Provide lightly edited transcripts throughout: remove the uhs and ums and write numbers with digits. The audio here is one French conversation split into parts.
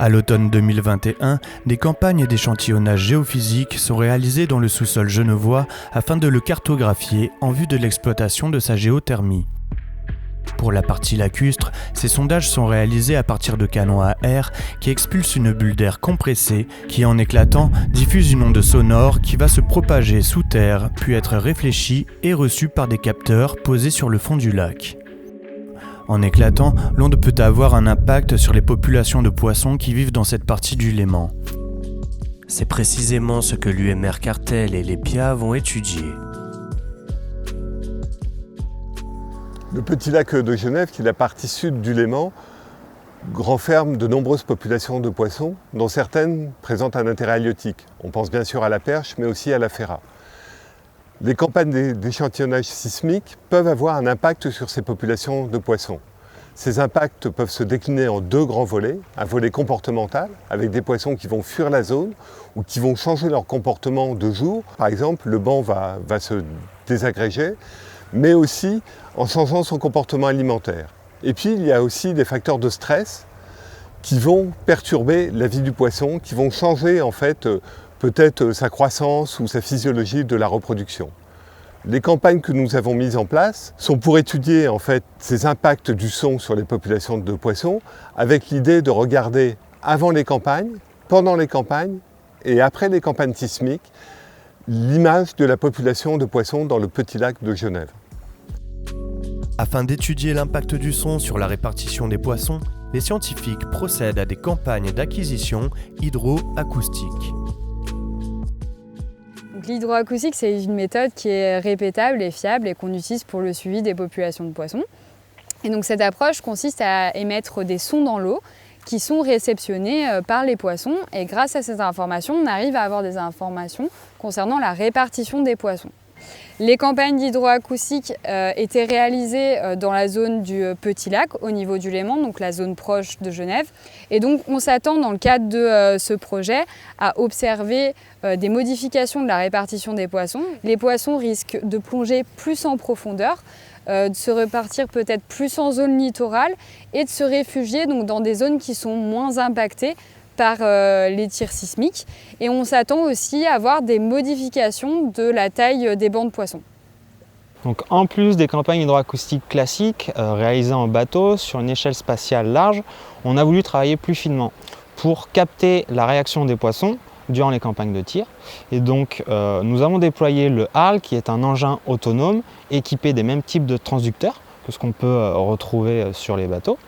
À l'automne 2021, des campagnes d'échantillonnage géophysique sont réalisées dans le sous-sol genevois afin de le cartographier en vue de l'exploitation de sa géothermie. Pour la partie lacustre, ces sondages sont réalisés à partir de canons à air qui expulsent une bulle d'air compressée qui, en éclatant, diffuse une onde sonore qui va se propager sous terre, puis être réfléchie et reçue par des capteurs posés sur le fond du lac. En éclatant, l'onde peut avoir un impact sur les populations de poissons qui vivent dans cette partie du Léman. C'est précisément ce que l'UMR Cartel et l'EPIA vont étudier. Le petit lac de Genève, qui est la partie sud du Léman, renferme de nombreuses populations de poissons, dont certaines présentent un intérêt halieutique. On pense bien sûr à la perche, mais aussi à la ferra. Les campagnes d'échantillonnage sismique peuvent avoir un impact sur ces populations de poissons. Ces impacts peuvent se décliner en deux grands volets. Un volet comportemental, avec des poissons qui vont fuir la zone ou qui vont changer leur comportement de jour. Par exemple, le banc va se désagréger, mais aussi en changeant son comportement alimentaire. Et puis, il y a aussi des facteurs de stress qui vont perturber la vie du poisson, qui vont changer en fait peut-être sa croissance ou sa physiologie de la reproduction. Les campagnes que nous avons mises en place sont pour étudier en fait ces impacts du son sur les populations de poissons, avec l'idée de regarder avant les campagnes, pendant les campagnes et après les campagnes sismiques, l'image de la population de poissons dans le petit lac de Genève. Afin d'étudier l'impact du son sur la répartition des poissons, les scientifiques procèdent à des campagnes d'acquisition hydroacoustique. L'hydroacoustique, c'est une méthode qui est répétable et fiable et qu'on utilise pour le suivi des populations de poissons. Et donc cette approche consiste à émettre des sons dans l'eau qui sont réceptionnés par les poissons. Et grâce à ces informations, on arrive à avoir des informations concernant la répartition des poissons. Les campagnes d'hydroacoustique étaient réalisées dans la zone du Petit Lac, au niveau du Léman, donc la zone proche de Genève. Et donc on s'attend dans le cadre de ce projet à observer des modifications de la répartition des poissons. Les poissons risquent de plonger plus en profondeur, de se répartir peut-être plus en zone littorale et de se réfugier donc, dans des zones qui sont moins impactées par les tirs sismiques. Et on s'attend aussi à avoir des modifications de la taille des bancs de poissons. Donc, en plus des campagnes hydroacoustiques classiques réalisées en bateau sur une échelle spatiale large, on a voulu travailler plus finement pour capter la réaction des poissons durant les campagnes de tir. Et donc nous avons déployé le HARL, qui est un engin autonome équipé des mêmes types de transducteurs que ce qu'on peut retrouver sur les bateaux.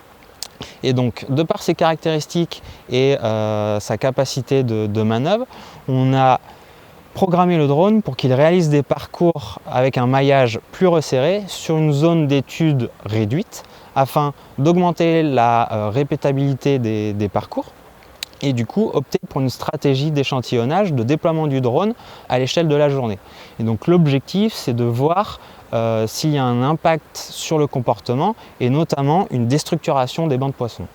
Et donc, de par ses caractéristiques et sa capacité de manœuvre, on a programmé le drone pour qu'il réalise des parcours avec un maillage plus resserré sur une zone d'étude réduite afin d'augmenter la répétabilité des parcours et du coup opter pour une stratégie d'échantillonnage, de déploiement du drone à l'échelle de la journée. Et donc l'objectif, c'est de voir s'il y a un impact sur le comportement et notamment une déstructuration des bancs de poissons.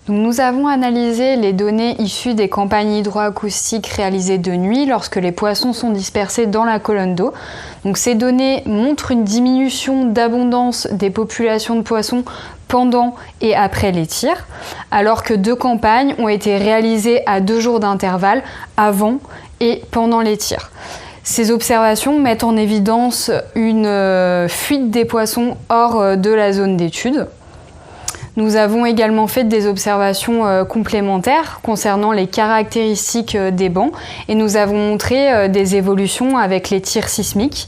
Donc nous avons analysé les données issues des campagnes hydroacoustiques réalisées de nuit lorsque les poissons sont dispersés dans la colonne d'eau. Donc ces données montrent une diminution d'abondance des populations de poissons pendant et après les tirs, alors que 2 campagnes ont été réalisées à 2 jours d'intervalle avant et pendant les tirs. Ces observations mettent en évidence une fuite des poissons hors de la zone d'étude. Nous avons également fait des observations complémentaires concernant les caractéristiques des bancs et nous avons montré des évolutions avec les tirs sismiques.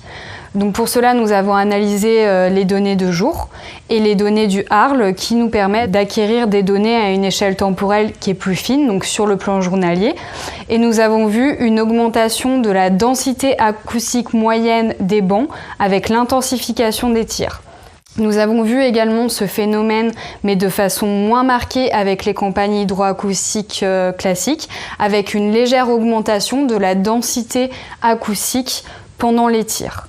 Donc pour cela, nous avons analysé les données de jour et les données du HARL qui nous permettent d'acquérir des données à une échelle temporelle qui est plus fine, donc sur le plan journalier. Et nous avons vu une augmentation de la densité acoustique moyenne des bancs avec l'intensification des tirs. Nous avons vu également ce phénomène, mais de façon moins marquée avec les campagnes hydroacoustiques classiques, avec une légère augmentation de la densité acoustique pendant les tirs.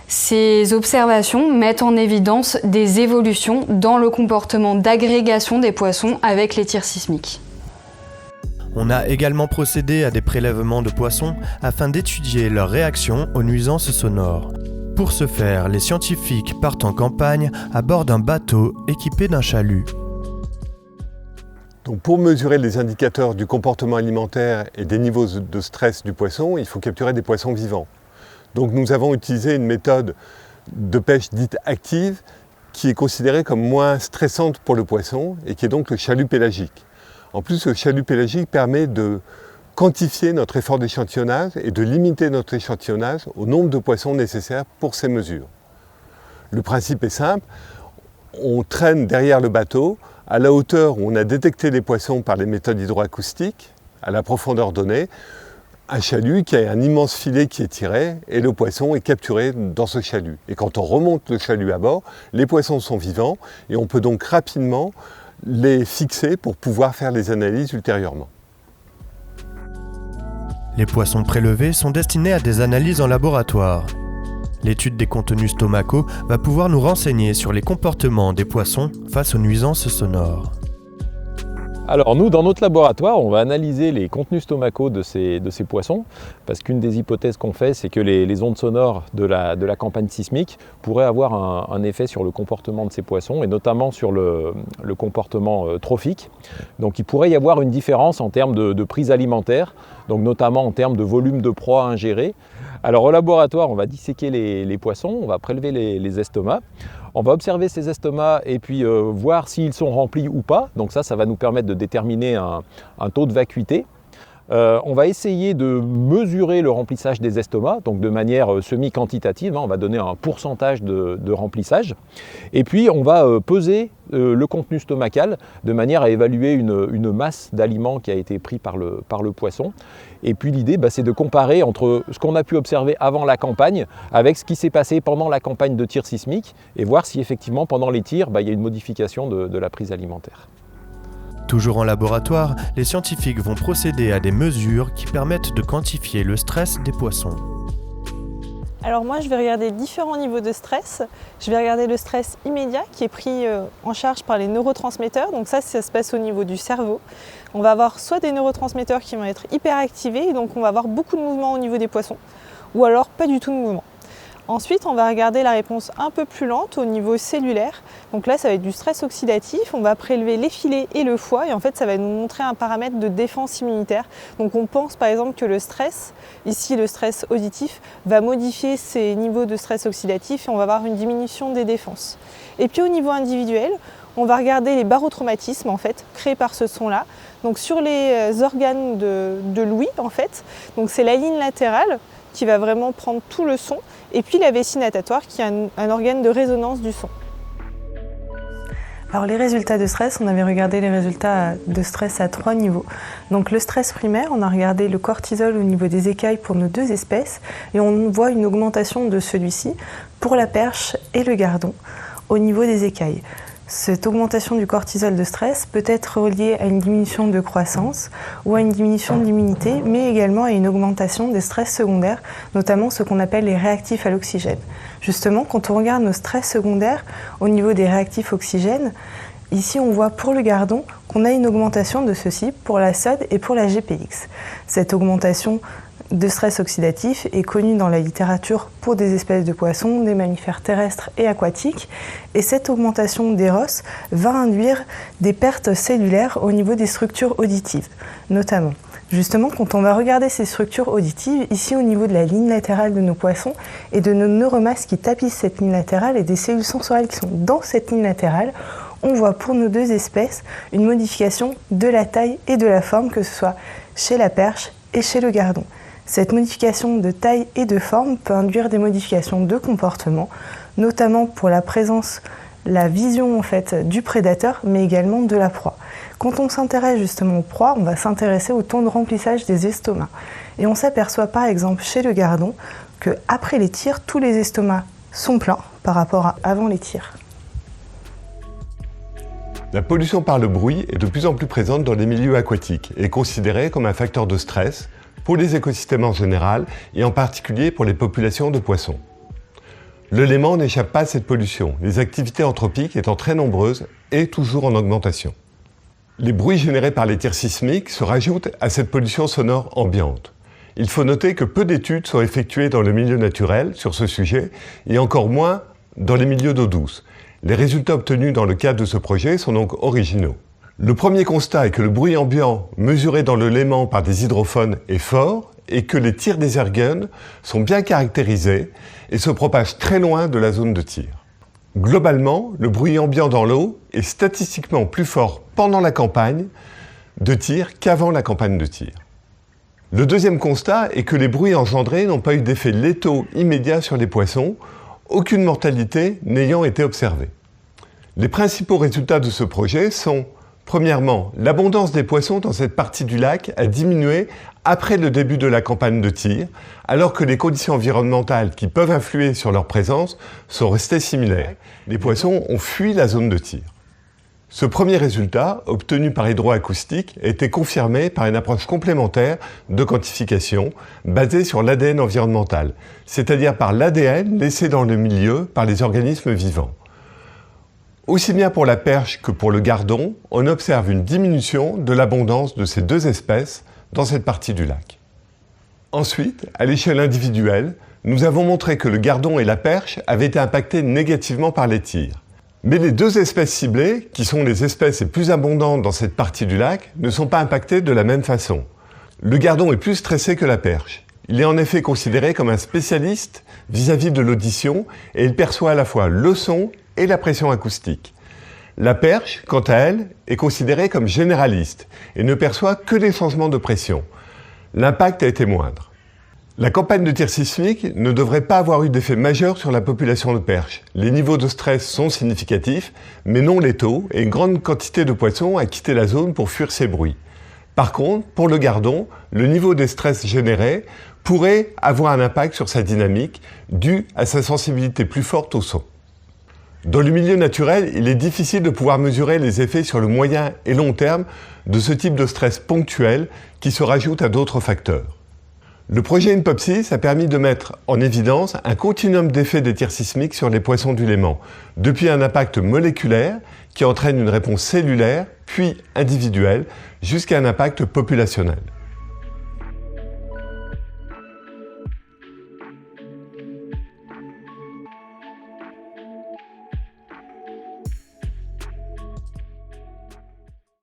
Ces observations mettent en évidence des évolutions dans le comportement d'agrégation des poissons avec les tirs sismiques. On a également procédé à des prélèvements de poissons afin d'étudier leur réaction aux nuisances sonores. Pour ce faire, les scientifiques partent en campagne à bord d'un bateau équipé d'un chalut. Donc pour mesurer les indicateurs du comportement alimentaire et des niveaux de stress du poisson, il faut capturer des poissons vivants. Donc nous avons utilisé une méthode de pêche dite active qui est considérée comme moins stressante pour le poisson et qui est donc le chalut pélagique. En plus, le chalut pélagique permet de quantifier notre effort d'échantillonnage et de limiter notre échantillonnage au nombre de poissons nécessaires pour ces mesures. Le principe est simple, on traîne derrière le bateau à la hauteur où on a détecté les poissons par les méthodes hydroacoustiques, à la profondeur donnée, un chalut qui a un immense filet qui est tiré et le poisson est capturé dans ce chalut. Et quand on remonte le chalut à bord, les poissons sont vivants et on peut donc rapidement les fixer pour pouvoir faire les analyses ultérieurement. Les poissons prélevés sont destinés à des analyses en laboratoire. L'étude des contenus stomacaux va pouvoir nous renseigner sur les comportements des poissons face aux nuisances sonores. Alors nous, dans notre laboratoire, on va analyser les contenus stomacaux de ces poissons, parce qu'une des hypothèses qu'on fait, c'est que les ondes sonores de la campagne sismique pourraient avoir un effet sur le comportement de ces poissons, et notamment sur le comportement trophique. Donc il pourrait y avoir une différence en termes de prise alimentaire, donc notamment en termes de volume de proie ingérée. Alors au laboratoire, on va disséquer les poissons, on va prélever les estomacs. On va observer ces estomacs et puis voir s'ils sont remplis ou pas. Donc ça va nous permettre de déterminer un taux de vacuité. On va essayer de mesurer le remplissage des estomacs, donc de manière semi-quantitative. On va donner un pourcentage de remplissage. Et puis on va peser le contenu stomacal de manière à évaluer une masse d'aliments qui a été pris par le poisson. Et puis l'idée, c'est de comparer entre ce qu'on a pu observer avant la campagne avec ce qui s'est passé pendant la campagne de tir sismique et voir si effectivement pendant les tirs, il y a une modification de la prise alimentaire. Toujours en laboratoire, les scientifiques vont procéder à des mesures qui permettent de quantifier le stress des poissons. Alors moi, je vais regarder différents niveaux de stress. Je vais regarder le stress immédiat qui est pris en charge par les neurotransmetteurs. Donc ça se passe au niveau du cerveau. On va avoir soit des neurotransmetteurs qui vont être hyperactivés, et donc on va avoir beaucoup de mouvements au niveau des poissons, ou alors pas du tout de mouvement. Ensuite, on va regarder la réponse un peu plus lente au niveau cellulaire. Donc là, ça va être du stress oxydatif. On va prélever les filets et le foie. Et en fait, ça va nous montrer un paramètre de défense immunitaire. Donc on pense par exemple que le stress, ici le stress auditif, va modifier ces niveaux de stress oxydatif et on va avoir une diminution des défenses. Et puis au niveau individuel, on va regarder les barotraumatismes en fait, créés par ce son-là. Donc sur les organes de l'ouïe en fait. Donc c'est la ligne latérale qui va vraiment prendre tout le son, et puis la vessie natatoire qui est un organe de résonance du son. Alors les résultats de stress, on avait regardé les résultats de stress à 3 niveaux. Donc le stress primaire, on a regardé le cortisol au niveau des écailles pour nos 2 espèces, et on voit une augmentation de celui-ci pour la perche et le gardon au niveau des écailles. Cette augmentation du cortisol de stress peut être reliée à une diminution de croissance ou à une diminution de l'immunité, mais également à une augmentation des stress secondaires, notamment ce qu'on appelle les réactifs à l'oxygène. Justement, quand on regarde nos stress secondaires au niveau des réactifs oxygène, ici on voit pour le gardon qu'on a une augmentation de ceux-ci pour la SOD et pour la GPX. Cette augmentation de stress oxydatif est connu dans la littérature pour des espèces de poissons, des mammifères terrestres et aquatiques. Et cette augmentation des ROS va induire des pertes cellulaires au niveau des structures auditives, notamment. Justement, quand on va regarder ces structures auditives, ici au niveau de la ligne latérale de nos poissons et de nos neuromasses qui tapissent cette ligne latérale et des cellules sensorielles qui sont dans cette ligne latérale, on voit pour nos 2 espèces une modification de la taille et de la forme, que ce soit chez la perche et chez le gardon. Cette modification de taille et de forme peut induire des modifications de comportement, notamment pour la présence, la vision en fait du prédateur, mais également de la proie. Quand on s'intéresse justement aux proies, on va s'intéresser au temps de remplissage des estomacs. Et on s'aperçoit par exemple chez le gardon qu'après les tirs, tous les estomacs sont pleins par rapport à avant les tirs. La pollution par le bruit est de plus en plus présente dans les milieux aquatiques et est considérée comme un facteur de stress pour les écosystèmes en général et en particulier pour les populations de poissons. Le Léman n'échappe pas à cette pollution, les activités anthropiques étant très nombreuses et toujours en augmentation. Les bruits générés par les tirs sismiques se rajoutent à cette pollution sonore ambiante. Il faut noter que peu d'études sont effectuées dans le milieu naturel sur ce sujet et encore moins dans les milieux d'eau douce. Les résultats obtenus dans le cadre de ce projet sont donc originaux. Le premier constat est que le bruit ambiant mesuré dans le Léman par des hydrophones est fort et que les tirs des airguns sont bien caractérisés et se propagent très loin de la zone de tir. Globalement, le bruit ambiant dans l'eau est statistiquement plus fort pendant la campagne de tir qu'avant la campagne de tir. Le deuxième constat est que les bruits engendrés n'ont pas eu d'effet létaux immédiat sur les poissons, aucune mortalité n'ayant été observée. Les principaux résultats de ce projet sont, premièrement, l'abondance des poissons dans cette partie du lac a diminué après le début de la campagne de tir, alors que les conditions environnementales qui peuvent influer sur leur présence sont restées similaires. Les poissons ont fui la zone de tir. Ce premier résultat, obtenu par hydroacoustique, a été confirmé par une approche complémentaire de quantification basée sur l'ADN environnemental, c'est-à-dire par l'ADN laissé dans le milieu par les organismes vivants. Aussi bien pour la perche que pour le gardon, on observe une diminution de l'abondance de ces deux espèces dans cette partie du lac. Ensuite, à l'échelle individuelle, nous avons montré que le gardon et la perche avaient été impactés négativement par les tirs. Mais les deux espèces ciblées, qui sont les espèces les plus abondantes dans cette partie du lac, ne sont pas impactées de la même façon. Le gardon est plus stressé que la perche. Il est en effet considéré comme un spécialiste vis-à-vis de l'audition et il perçoit à la fois le son et la pression acoustique. La perche, quant à elle, est considérée comme généraliste et ne perçoit que les changements de pression. L'impact a été moindre. La campagne de tir sismique ne devrait pas avoir eu d'effet majeur sur la population de perches. Les niveaux de stress sont significatifs, mais non létaux, et une grande quantité de poissons a quitté la zone pour fuir ces bruits. Par contre, pour le gardon, le niveau de stress généré pourrait avoir un impact sur sa dynamique, dû à sa sensibilité plus forte au son. Dans le milieu naturel, il est difficile de pouvoir mesurer les effets sur le moyen et long terme de ce type de stress ponctuel qui se rajoute à d'autres facteurs. Le projet INPOP6 a permis de mettre en évidence un continuum d'effets des tirs sismiques sur les poissons du Léman, depuis un impact moléculaire qui entraîne une réponse cellulaire, puis individuelle, jusqu'à un impact populationnel.